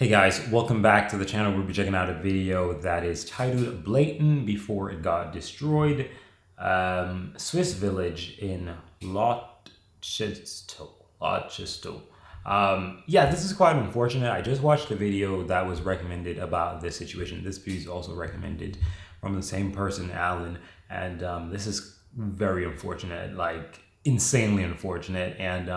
Hey guys, welcome back to the channel. We'll be checking out a video that is titled Blatten Before It Got Destroyed. Swiss village in Lötschental. Yeah, this is quite unfortunate. I just watched a video that was recommended about this situation. This video is also recommended from the same person, Alan, and this is very unfortunate, like insanely unfortunate. And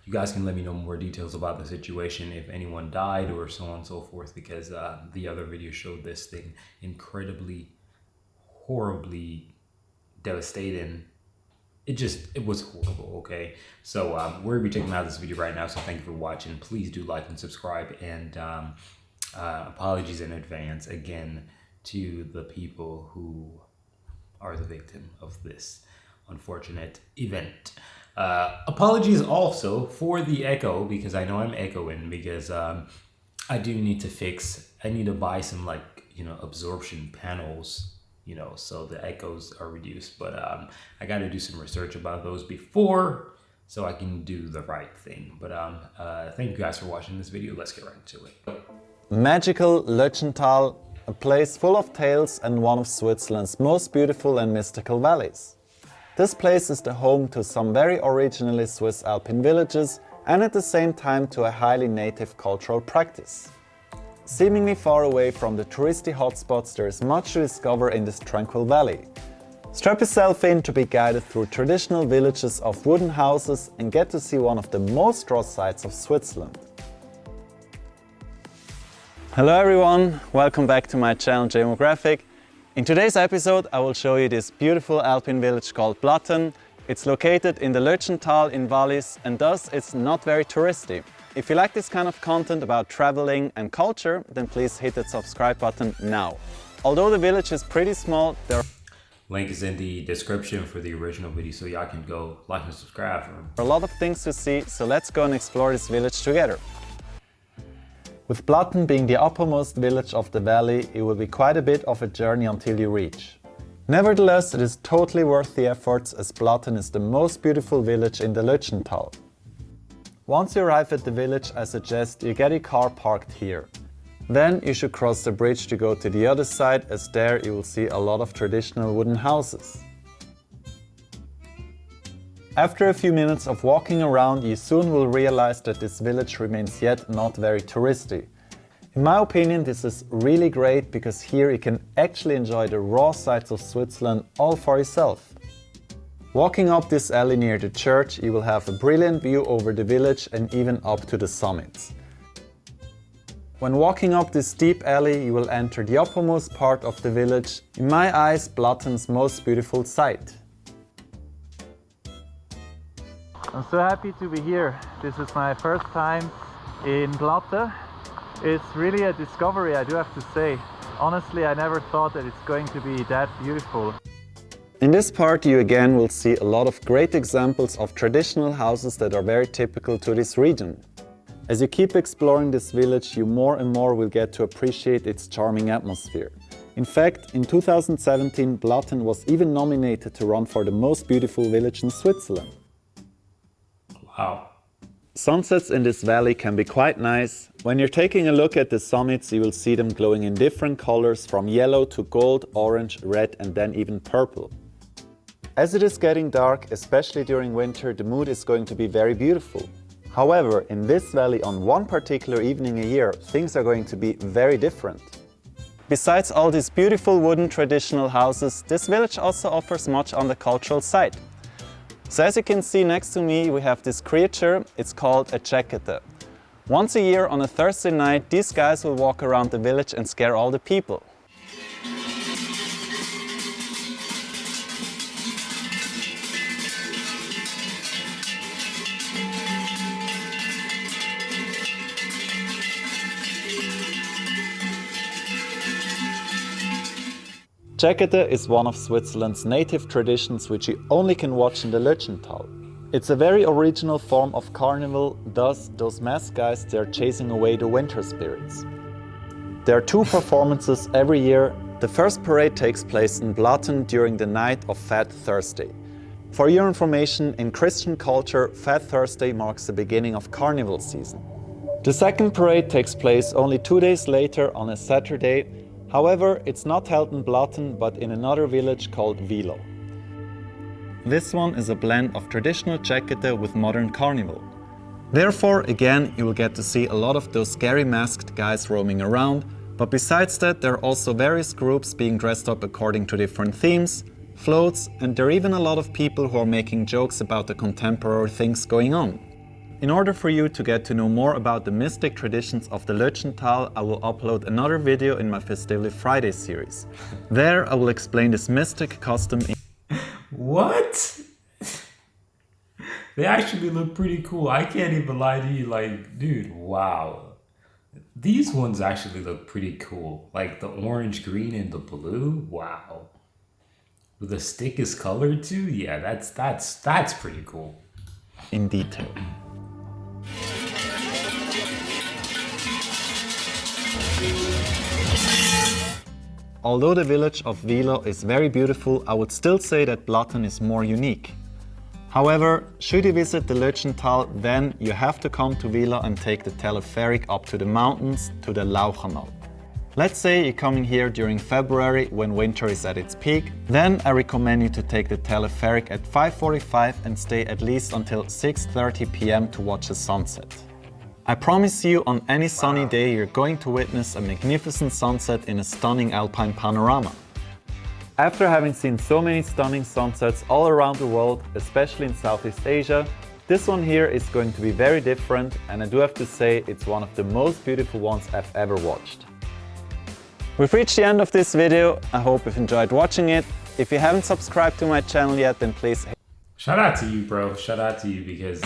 you guys can let me know more details about the situation, if anyone died or so on and so forth, because the other video showed this thing incredibly, horribly devastating. It was horrible. Okay, so we're gonna be checking out this video right now, so thank you for watching. Please do like and subscribe, and apologies in advance again to the people who are the victim of this unfortunate event. Apologies also for the echo, because I know I'm echoing, because I need to buy some, like, absorption panels, so the echoes are reduced. But I got to do some research about those before, so I can do the right thing. But thank you guys for watching this video. Let's get right into it. Magical Lötschental, a place full of tales and one of Switzerland's most beautiful and mystical valleys. This place is the home to some very originally Swiss alpine villages and at the same time to a highly native cultural practice. Seemingly far away from the touristy hotspots, there is much to discover in this tranquil valley. Strap yourself in to be guided through traditional villages of wooden houses and get to see one of the most drawn sights of Switzerland. Hello everyone, welcome back to my channel Demographic. In today's episode I will show you this beautiful alpine village called Blatten. It's located in the Lötschental in Wallis, and thus it's not very touristy. If you like this kind of content about traveling and culture, then please hit that subscribe button now. Although the village is pretty small, there Link is in the description for the original video, so y'all can go like and subscribe. are a lot of things to see, so let's go and explore this village together. With Blatten being the uppermost village of the valley, it will be quite a bit of a journey until you reach. Nevertheless, it is totally worth the efforts, as Blatten is the most beautiful village in the Lötschental. Once you arrive at the village, I suggest you get your car parked here. Then you should cross the bridge to go to the other side, as there you will see a lot of traditional wooden houses. After a few minutes of walking around, you soon will realize that this village remains yet not very touristy. In my opinion, this is really great, because here you can actually enjoy the raw sights of Switzerland all for yourself. Walking up this alley near the church, you will have a brilliant view over the village and even up to the summits. When walking up this steep alley, you will enter the uppermost part of the village, in my eyes Blatten's most beautiful site. I'm so happy to be here. This is my first time in Blatten. It's really a discovery, I do have to say. Honestly, I never thought that it's going to be that beautiful. In this part you again will see a lot of great examples of traditional houses that are very typical to this region. As you keep exploring this village, you more and more will get to appreciate its charming atmosphere. In fact, in 2017 Blatten was even nominated to run for the most beautiful village in Switzerland. Wow. Sunsets in this valley can be quite nice. When you're taking a look at the summits, you will see them glowing in different colors, from yellow to gold, orange, red and then even purple. As it is getting dark, especially during winter, the mood is going to be very beautiful. However, in this valley on one particular evening a year, things are going to be very different. Besides all these beautiful wooden traditional houses, this village also offers much on the cultural side. So as you can see next to me, we have this creature. It's called a jackette. Once a year on a Thursday night, these guys will walk around the village and scare all the people. Jackette is one of Switzerland's native traditions, which you only can watch in the Lötschental. It's a very original form of carnival, thus those masked guys, they are chasing away the winter spirits. There are two performances every year. The first parade takes place in Blatten during the night of Fat Thursday. For your information, in Christian culture, Fat Thursday marks the beginning of carnival season. The second parade takes place only 2 days later on a Saturday. However, it's not held in Blatten but in another village called Wilo. This one is a blend of traditional Czechette with modern carnival. Therefore, again, you will get to see a lot of those scary masked guys roaming around, but besides that, there are also various groups being dressed up according to different themes, floats, and there are even a lot of people who are making jokes about the contemporary things going on. In order for you to get to know more about the mystic traditions of the Lötschental, I will upload another video in my Festively Friday series. There, I will explain this mystic custom in What? They actually look pretty cool. I can't even lie to you, like, dude, wow. These ones actually look pretty cool. Like the orange, green, and the blue, wow. The stick is colored too? Yeah, that's pretty cool. in detail. Although the village of Wilo is very beautiful, I would still say that Blatten is more unique. However, should you visit the Lötschental, then you have to come to Wilo and take the telepheric up to the mountains to the Lötschental. Let's say you're coming here during February when winter is at its peak, then I recommend you to take the telepheric at 5:45 and stay at least until 6:30 p.m. to watch the sunset. I promise you, on any sunny day you're going to witness a magnificent sunset in a stunning alpine panorama. After having seen so many stunning sunsets all around the world, especially in Southeast Asia, this one here is going to be very different, and I do have to say it's one of the most beautiful ones I've ever watched. We've reached the end of this video. I hope you've enjoyed watching it. If you haven't subscribed to my channel yet, then please... Shout out to you, bro. Shout out to you because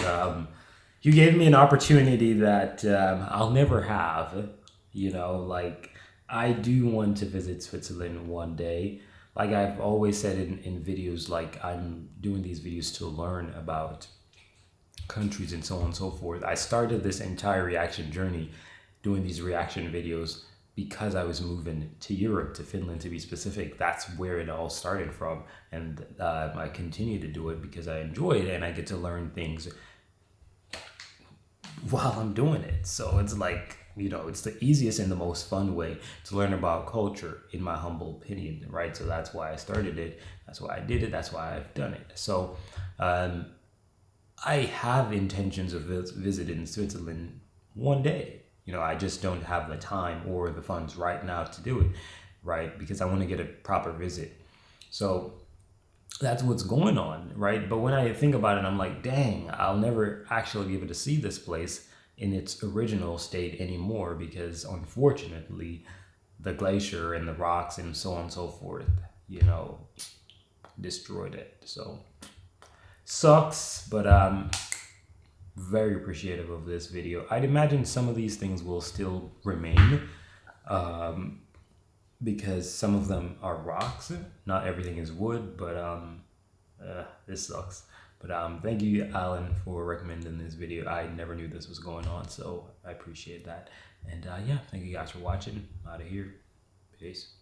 you gave me an opportunity that I'll never have. You know, like, I do want to visit Switzerland one day. Like I've always said in videos, like I'm doing these videos to learn about countries and so on and so forth. I started this entire reaction journey doing these reaction videos because I was moving to Europe, to Finland to be specific. That's where it all started from. And I continue to do it because I enjoy it and I get to learn things while I'm doing it. So it's like, you know, it's the easiest and the most fun way to learn about culture, in my humble opinion, right? So that's why I started it. That's why I did it. That's why I've done it. So I have intentions of visiting Switzerland one day. You know, I just don't have the time or the funds right now to do it, right? Because I want to get a proper visit. So that's what's going on, right? But when I think about it, I'm like, dang, I'll never actually be able to see this place in its original state anymore because unfortunately the glacier and the rocks and so on and so forth, you know, destroyed it. So sucks, but very appreciative of this video. I'd imagine some of these things will still remain because some of them are rocks. Not everything is wood, but this sucks. But thank you, Alan, for recommending this video. I never knew this was going on, so I appreciate that. And yeah, thank you guys for watching. I'm out of here. Peace.